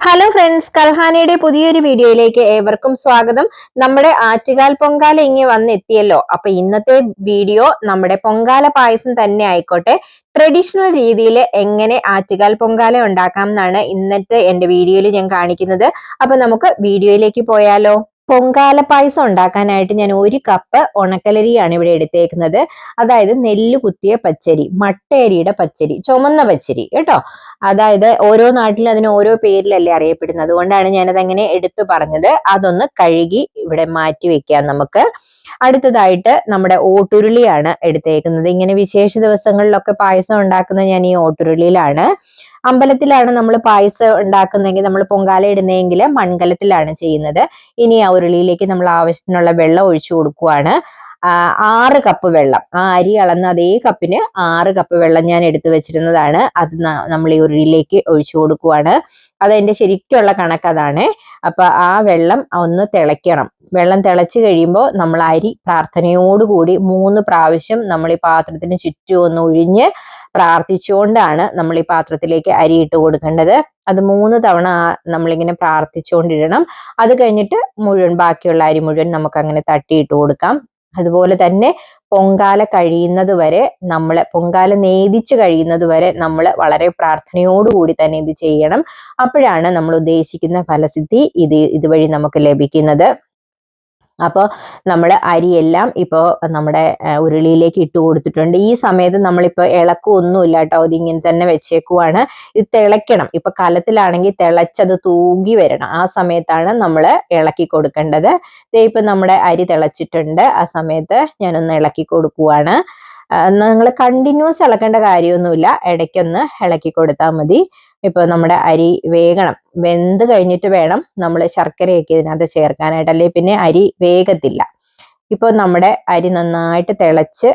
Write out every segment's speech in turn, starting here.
Hello friends, കൽഹാനയുടെ പുതിയൊരു വീഡിയോയിലേക്ക് ഏവർക്കും സ്വാഗതം. നമ്മുടെ ആറ്റുകാൽ പൊങ്കാല ഇങ്ങ് വന്നെത്തിയല്ലോ. അപ്പൊ ഇന്നത്തെ വീഡിയോ നമ്മുടെ പൊങ്കാല പായസം തന്നെ ആയിക്കോട്ടെ. ട്രഡീഷണൽ രീതിയിൽ എങ്ങനെ ആറ്റുകാൽ പൊങ്കാല ഉണ്ടാക്കാം എന്നാണ് ഇന്നത്തെ എന്റെ വീഡിയോയിൽ ഞാൻ കാണിക്കുന്നത്. അപ്പൊ നമുക്ക് വീഡിയോയിലേക്ക് പോയാലോ. പൊങ്കാല പായസം ഉണ്ടാക്കാനായിട്ട് ഞാൻ 1 കപ്പ് ഉണക്കലരിയാണ് ഇവിടെ എടുത്തേക്കുന്നത്. അതായത് നെല്ല് കുത്തിയ പച്ചരി, മട്ടയരിയുടെ പച്ചരി, ചുമന്ന പച്ചരി കേട്ടോ. അതായത് ഓരോ നാട്ടിലും അതിന് ഓരോ പേരിലല്ലേ അറിയപ്പെടുന്നത്, അതുകൊണ്ടാണ് ഞാനത് അങ്ങനെ എടുത്തു പറഞ്ഞത്. അതൊന്ന് കഴുകി ഇവിടെ മാറ്റി വെക്കാം നമുക്ക്. അടുത്തതായിട്ട് നമ്മുടെ ഓട്ടുരുളിയാണ് എടുത്തേക്കുന്നത്. ഇങ്ങനെ വിശേഷ ദിവസങ്ങളിലൊക്കെ പായസം ഉണ്ടാക്കുന്നത് ഞാൻ ഈ ഓട്ടുരുളിയിലാണ്. അമ്പലത്തിലാണ് നമ്മൾ പായസം ഉണ്ടാക്കുന്നെങ്കിൽ, നമ്മൾ പൊങ്കാല ഇടുന്നെങ്കിൽ മൺകലത്തിലാണ് ചെയ്യുന്നത്. ഇനി ആ ഉരുളിയിലേക്ക് നമ്മൾ ആവശ്യത്തിനുള്ള വെള്ളം ഒഴിച്ചു കൊടുക്കുവാണ്. 6 കപ്പ് വെള്ളം, ആ അരി അളന്ന അതേ കപ്പിന് 6 കപ്പ് വെള്ളം ഞാൻ എടുത്തു വെച്ചിരുന്നതാണ്. അത് നമ്മൾ ഈ ഉരുളിയിലേക്ക് ഒഴിച്ചു കൊടുക്കുവാണ്. അതെന്റെ ശരിക്കുള്ള കണക്ക് അതാണ്. അപ്പൊ ആ വെള്ളം ഒന്ന് തിളയ്ക്കണം. വെള്ളം തിളച്ചു കഴിയുമ്പോൾ നമ്മൾ അരി പ്രാർത്ഥനയോടുകൂടി 3 പ്രാവശ്യം നമ്മൾ ഈ പാത്രത്തിന് ചുറ്റും ഒന്ന് ഒഴിഞ്ഞ് പ്രാർത്ഥിച്ചുകൊണ്ടാണ് നമ്മൾ ഈ പാത്രത്തിലേക്ക് അരി ഇട്ട് കൊടുക്കേണ്ടത്. അത് 3 തവണ നമ്മളിങ്ങനെ പ്രാർത്ഥിച്ചുകൊണ്ടിടണം. അത് കഴിഞ്ഞിട്ട് ബാക്കിയുള്ള അരി മുഴുവൻ നമുക്ക് അങ്ങനെ തട്ടിയിട്ട് കൊടുക്കാം. അതുപോലെ തന്നെ പൊങ്കാല കഴിയുന്നത് വരെ, പൊങ്കാല നേദിച്ചു കഴിയുന്നത് വരെ നമ്മൾ വളരെ പ്രാർത്ഥനയോടുകൂടി തന്നെ ഇത് ചെയ്യണം. അപ്പോഴാണ് നമ്മൾ ഉദ്ദേശിക്കുന്ന ഫലസിദ്ധി ഇതുവഴി നമുക്ക് ലഭിക്കുന്നത്. അപ്പോൾ നമ്മൾ അരിയെല്ലാം ഇപ്പോൾ നമ്മുടെ ഉരുളിയിലേക്ക് ഇട്ട് കൊടുത്തിട്ടുണ്ട്. ഈ സമയത്ത് നമ്മളിപ്പോൾ ഇളക്കൊന്നുമില്ല കേട്ടോ, ഇതിങ്ങനെ തന്നെ വെച്ചേക്കുവാണ്. ഇത് തിളയ്ക്കണം. ഇപ്പൊ കലത്തിലാണെങ്കിൽ തിളച്ചത് തൂകി വരണം. ആ സമയത്താണ് നമ്മൾ ഇളക്കി കൊടുക്കേണ്ടത്. ഇപ്പൊ നമ്മുടെ അരി തിളച്ചിട്ടുണ്ട്. ആ സമയത്ത് ഞാനൊന്ന് ഇളക്കി കൊടുക്കുവാണ്. നിങ്ങൾ കണ്ടിന്യൂസ് ഇളക്കേണ്ട കാര്യമൊന്നുമില്ല, ഇടയ്ക്കൊന്ന് ഇളക്കി കൊടുത്താൽ മതി. ഇപ്പൊ നമ്മുടെ അരി വേകണം. വെന്ത് കഴിഞ്ഞിട്ട് വേണം നമ്മൾ ശർക്കരയൊക്കെ ഇതിനകത്ത് ചേർക്കാനായിട്ട്, അല്ലെങ്കിൽ പിന്നെ അരി വേഗത്തില്ല. ഇപ്പൊ നമ്മുടെ അരി നന്നായിട്ട് തിളച്ച്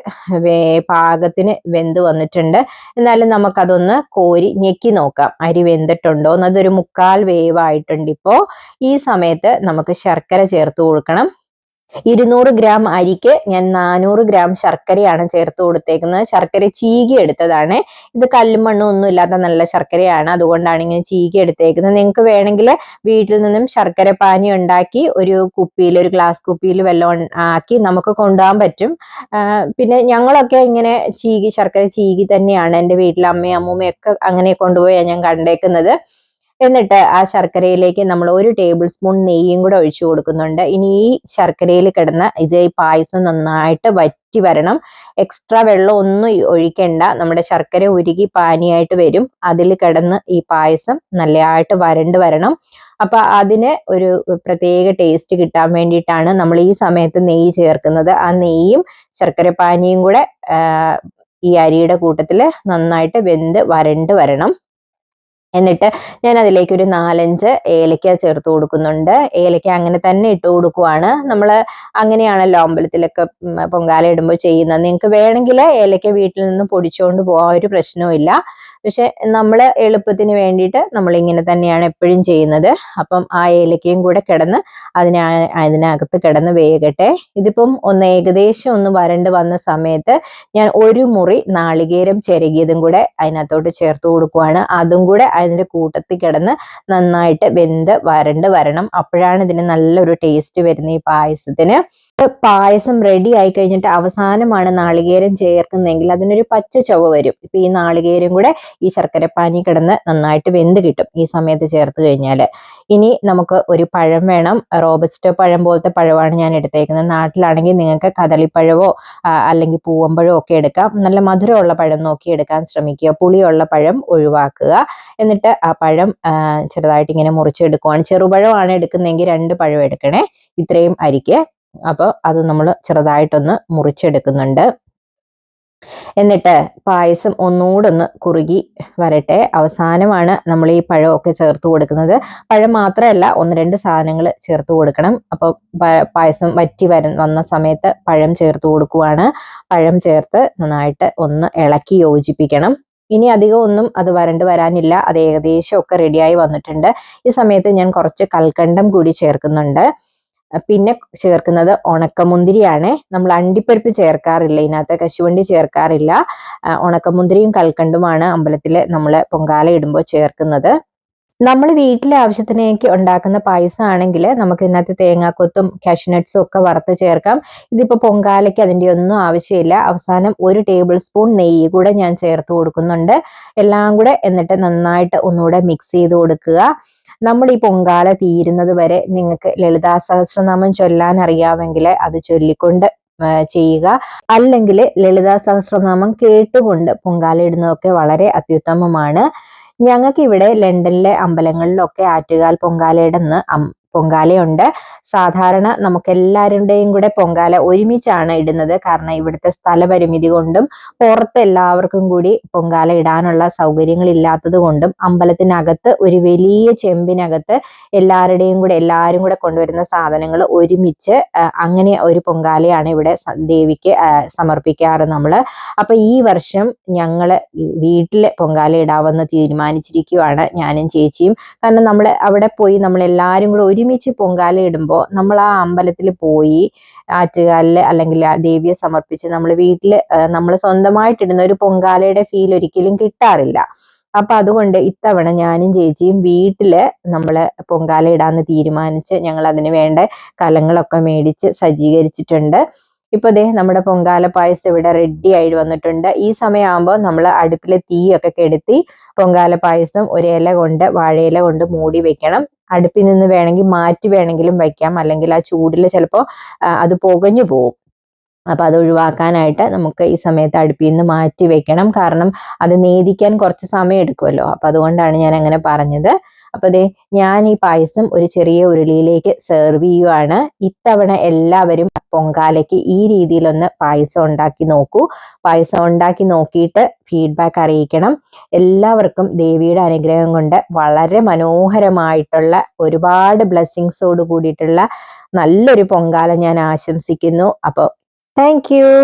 പാകത്തിന് വെന്ത് വന്നിട്ടുണ്ട്. എന്നാലും നമുക്കതൊന്ന് കോരി ഞെക്കി നോക്കാം, അരി വെന്തിട്ടുണ്ടോ എന്ന്. അതൊരു 1/4 വേവായിട്ടുണ്ട്. ഇപ്പോ ഈ സമയത്ത് നമുക്ക് ശർക്കര ചേർത്ത് കൊടുക്കണം. 200 ഗ്രാം അരിക്ക് ഞാൻ 400 ഗ്രാം ശർക്കരയാണ് ചേർത്ത് കൊടുത്തേക്കുന്നത്. ശർക്കര ചീകി എടുത്തതാണ്. ഇത് കല്ലും മണ്ണും ഒന്നും ഇല്ലാത്ത നല്ല ശർക്കരയാണ്, അതുകൊണ്ടാണ് ഇങ്ങനെ ചീകി എടുത്തേക്കുന്നത്. നിങ്ങൾക്ക് വേണമെങ്കിൽ വീട്ടിൽ നിന്നും ശർക്കര പാനി ഉണ്ടാക്കി ഒരു കുപ്പിയിൽ, ഒരു ഗ്ലാസ് കുപ്പിയിൽ വെള്ളം ആക്കി നമുക്ക് കൊണ്ടുപോകാൻ പറ്റും. പിന്നെ ഞങ്ങളൊക്കെ ഇങ്ങനെ ശർക്കര ചീകി തന്നെയാണ്, എൻ്റെ വീട്ടിലെ അമ്മയും അമ്മൂമ്മയൊക്കെ അങ്ങനെ കൊണ്ടുപോയാണ് ഞാൻ കണ്ടേക്കുന്നത്. എന്നിട്ട് ആ ശർക്കരയിലേക്ക് നമ്മൾ 1 ടേബിൾ സ്പൂൺ നെയ്യും കൂടെ ഒഴിച്ചു കൊടുക്കുന്നുണ്ട്. ഇനി ഈ ശർക്കരയിൽ കിടന്ന് ഈ പായസം നന്നായിട്ട് വറ്റി വരണം. എക്സ്ട്രാ വെള്ളം ഒന്നും ഒഴിക്കണ്ട. നമ്മുടെ ശർക്കര ഉരുകി പാനിയായിട്ട് വരും. അതിൽ കിടന്ന് ഈ പായസം നല്ലതായിട്ട് വരണ്ട് വരണം. അപ്പൊ അതിന് ഒരു പ്രത്യേക ടേസ്റ്റ് കിട്ടാൻ വേണ്ടിയിട്ടാണ് നമ്മൾ ഈ സമയത്ത് നെയ്യ് ചേർക്കുന്നത്. ആ നെയ്യും ശർക്കര പാനിയും കൂടെ ഈ അരിയുടെ കൂട്ടത്തിൽ നന്നായിട്ട് വെന്ത് വരണ്ട് വരണം. എന്നിട്ട് ഞാൻ അതിലേക്ക് ഒരു 4-5 ഏലക്ക ചേർത്ത് കൊടുക്കുന്നുണ്ട്. ഏലക്ക അങ്ങനെ തന്നെ ഇട്ട് കൊടുക്കുവാണ്. നമ്മൾ അങ്ങനെയാണല്ലോ അമ്പലത്തിലൊക്കെ പൊങ്കാല ഇടുമ്പോൾ ചെയ്യുന്നത്. നിങ്ങൾക്ക് വേണമെങ്കിൽ ഏലക്ക വീട്ടിൽ നിന്ന് പൊടിച്ചുകൊണ്ട് പോകാൻ ഒരു പ്രശ്നവും. പക്ഷെ നമ്മൾ എളുപ്പത്തിന് വേണ്ടിയിട്ട് നമ്മൾ ഇങ്ങനെ തന്നെയാണ് എപ്പോഴും ചെയ്യുന്നത്. അപ്പം ആ ഏലക്കയും കൂടെ കിടന്ന് അതിനകത്ത് കിടന്ന് വേകട്ടെ. ഇതിപ്പം ഏകദേശം ഒന്ന് വരണ്ട് വന്ന സമയത്ത് ഞാൻ 1 മുറി നാളികേരം ചിരകിയതും കൂടെ അതിനകത്തോട്ട് ചേർത്ത് കൊടുക്കുവാണ്. അതും കൂടെ അതിന്റെ കൂട്ടത്തിൽ കിടന്ന് നന്നായിട്ട് വെന്ത് വരണ്ട് വരണം. അപ്പോഴാണ് ഇതിന് നല്ലൊരു ടേസ്റ്റ് വരുന്നത് ഈ പായസത്തിന്. പായസം റെഡി ആയി കഴിഞ്ഞിട്ട് അവസാനമാണ് നാളികേരം ചേർക്കുന്നതെങ്കിൽ അതിനൊരു പച്ച ചുവ വരും. ഇപ്പൊ ഈ നാളികേരം കൂടെ ഈ ശർക്കരപ്പാനി കിടന്ന് നന്നായിട്ട് വെന്ത് കിട്ടും ഈ സമയത്ത് ചേർത്ത് കഴിഞ്ഞാൽ. ഇനി നമുക്ക് ഒരു പഴം വേണം. റോബസ്റ്റോ പഴം പോലത്തെ പഴമാണ് ഞാൻ എടുത്തേക്കുന്നത്. നാട്ടിലാണെങ്കിൽ നിങ്ങൾക്ക് കദളിപ്പഴവോ അല്ലെങ്കിൽ പൂവമ്പഴമോ ഒക്കെ എടുക്കാം. നല്ല മധുരമുള്ള പഴം നോക്കി എടുക്കാൻ ശ്രമിക്കുക. പുളിയുള്ള പഴം ഒഴിവാക്കുക. എന്നിട്ട് ആ പഴം ചെറുതായിട്ട് ഇങ്ങനെ മുറിച്ചെടുക്കുവാണ്. ചെറുപഴമാണ് എടുക്കുന്നതെങ്കിൽ 2 പഴം എടുക്കണേ, ഇത്രയും അരിക്ക്. അപ്പോൾ അത് നമ്മൾ ചെറുതായിട്ടൊന്ന് മുറിച്ചെടുക്കുന്നുണ്ട്. എന്നിട്ട് പായസം ഒന്നുകൂടെ ഒന്ന് കുറുകി വരട്ടെ. അവസാനമാണ് നമ്മൾ ഈ പഴമൊക്കെ ചേർത്ത് കൊടുക്കുന്നത്. പഴം മാത്രമല്ല, 1-2 സാധനങ്ങൾ ചേർത്ത് കൊടുക്കണം. അപ്പോൾ പായസം വറ്റി വന്ന സമയത്ത് പഴം ചേർത്ത് കൊടുക്കുവാണ്. പഴം ചേർത്ത് നന്നായിട്ട് ഒന്ന് ഇളക്കി യോജിപ്പിക്കണം. ഇനി അധികം ഒന്നും അത് വരണ്ട് വരാനില്ല. അത് ഏകദേശം ഒക്കെ റെഡിയായി വന്നിട്ടുണ്ട്. ഈ സമയത്ത് ഞാൻ കുറച്ച് കൽക്കണ്ടം കൂടി ചേർക്കുന്നുണ്ട്. പിന്നെ ചേർക്കുന്നത് ഉണക്കമുന്തിരിയാണ്. നമ്മൾ അണ്ടിപ്പരിപ്പ് ചേർക്കാറില്ല ഇതിനകത്ത്, കശുവണ്ടി ചേർക്കാറില്ല. ഉണക്കമുന്തിരിയും കൽക്കണ്ടുമാണ് അമ്പലത്തിൽ നമ്മൾ പൊങ്കാല ഇടുമ്പോൾ ചേർക്കുന്നത്. നമ്മൾ വീട്ടിലെ ആവശ്യത്തിനേക്ക് ഉണ്ടാക്കുന്ന പായസം ആണെങ്കിൽ നമുക്ക് ഇതിനകത്ത് തേങ്ങാക്കൊത്തും കാഷ്യൂനട്ട്സും ഒക്കെ വറുത്ത് ചേർക്കാം. ഇതിപ്പോ പൊങ്കാലയ്ക്ക് അതിന്റെ ഒന്നും ആവശ്യമില്ല. അവസാനം 1 ടേബിൾ സ്പൂൺ നെയ്യ് കൂടെ ഞാൻ ചേർത്ത് കൊടുക്കുന്നുണ്ട്. എല്ലാം കൂടെ എന്നിട്ട് നന്നായിട്ട് ഒന്നുകൂടെ മിക്സ് ചെയ്ത് കൊടുക്കുക. നമ്മൾ ഈ പൊങ്കാല തീരുന്നത് വരെ നിങ്ങൾക്ക് ലളിതാ സഹസ്രനാമം ചൊല്ലാൻ അറിയാമെങ്കിൽ അത് ചൊല്ലിക്കൊണ്ട് ചെയ്യുക. അല്ലെങ്കിൽ ലളിതാ സഹസ്രനാമം കേട്ടുകൊണ്ട് പൊങ്കാല ഇടുന്നതൊക്കെ വളരെ അത്യുത്തമമാണ്. ഞങ്ങൾക്ക് ഇവിടെ ലണ്ടനിലെ അമ്പലങ്ങളിലൊക്കെ ആറ്റുകാൽ പൊങ്കാലയുടെ അന്ന് പൊങ്കാലയുണ്ട്. സാധാരണ നമുക്ക് എല്ലാവരുടെയും കൂടെ പൊങ്കാല ഒരുമിച്ചാണ് ഇടുന്നത്. കാരണം ഇവിടുത്തെ സ്ഥലപരിമിതി കൊണ്ടും പുറത്ത് എല്ലാവർക്കും കൂടി പൊങ്കാല ഇടാനുള്ള സൗകര്യങ്ങൾ ഇല്ലാത്തത് കൊണ്ടും അമ്പലത്തിനകത്ത് ഒരു വലിയ ചെമ്പിനകത്ത് എല്ലാവരും കൂടെ കൊണ്ടുവരുന്ന സാധനങ്ങൾ ഒരുമിച്ച് അങ്ങനെ ഒരു പൊങ്കാലയാണ് ഇവിടെ ദേവിക്ക് സമർപ്പിക്കാറ് നമ്മള്. അപ്പൊ ഈ വർഷം ഞങ്ങള് വീട്ടില് പൊങ്കാല ഇടാമെന്ന് തീരുമാനിച്ചിരിക്കുവാണ് ഞാനും ചേച്ചിയും. കാരണം നമ്മൾ അവിടെ പോയി നമ്മൾ എല്ലാവരും കൂടെ ഒരുമിച്ച് പൊങ്കാല ഇടുമ്പോൾ നമ്മൾ ആ അമ്പലത്തിൽ പോയി ആറ്റുകാലില് അല്ലെങ്കിൽ ആ ദേവിയെ സമർപ്പിച്ച് നമ്മൾ വീട്ടില് നമ്മൾ സ്വന്തമായിട്ടിടുന്ന ഒരു പൊങ്കാലയുടെ ഫീൽ ഒരിക്കലും കിട്ടാറില്ല. അപ്പൊ അതുകൊണ്ട് ഇത്തവണ ഞാനും ചേച്ചിയും വീട്ടില് നമ്മള് പൊങ്കാല ഇടാന്ന് തീരുമാനിച്ച് ഞങ്ങൾ അതിന് വേണ്ട കലങ്ങളൊക്കെ മേടിച്ച് സജ്ജീകരിച്ചിട്ടുണ്ട്. ഇപ്പൊ ദേ നമ്മുടെ പൊങ്കാല പായസം ഇവിടെ റെഡി ആയിട്ട് വന്നിട്ടുണ്ട്. ഈ സമയമാകുമ്പോൾ നമ്മൾ അടുപ്പിലെ തീയൊക്കെ കെടുത്തി പൊങ്കാല പായസം ഒരു ഇല കൊണ്ട് വാഴയില കൊണ്ട് മൂടി വെക്കണം. അടുപ്പിൽ നിന്ന് വേണമെങ്കിൽ മാറ്റി വേണമെങ്കിലും വയ്ക്കാം, അല്ലെങ്കിൽ ആ ചൂടിൽ ചിലപ്പോൾ അത് പുകഞ്ഞു പോകും. അപ്പൊ അത് ഒഴിവാക്കാനായിട്ട് നമുക്ക് ഈ സമയത്ത് അടുപ്പിൽ നിന്ന് മാറ്റി വെക്കണം. കാരണം അത് നേദിക്കാൻ കുറച്ച് സമയം എടുക്കുമല്ലോ. അപ്പൊ അതുകൊണ്ടാണ് ഞാൻ അങ്ങനെ പറഞ്ഞത്. അപ്പൊ ദേ ഞാൻ ഈ പായസം ഒരു ചെറിയ ഉരുളിയിലേക്ക് സെർവ് ചെയ്യുവാണ്. ഇത്തവണ എല്ലാവരും പൊങ്കാലയ്ക്ക് ഈ രീതിയിലൊന്ന് പായസം ഉണ്ടാക്കി നോക്കൂ. പായസം ഉണ്ടാക്കി നോക്കിയിട്ട് ഫീഡ്ബാക്ക് അറിയിക്കണം. എല്ലാവർക്കും ദേവിയുടെ അനുഗ്രഹം കൊണ്ട് വളരെ മനോഹരമായിട്ടുള്ള ഒരുപാട് ബ്ലെസ്സിങ്സോട് കൂടിയിട്ടുള്ള നല്ലൊരു പൊങ്കാല ഞാൻ ആശംസിക്കുന്നു. അപ്പോൾ താങ്ക് യു.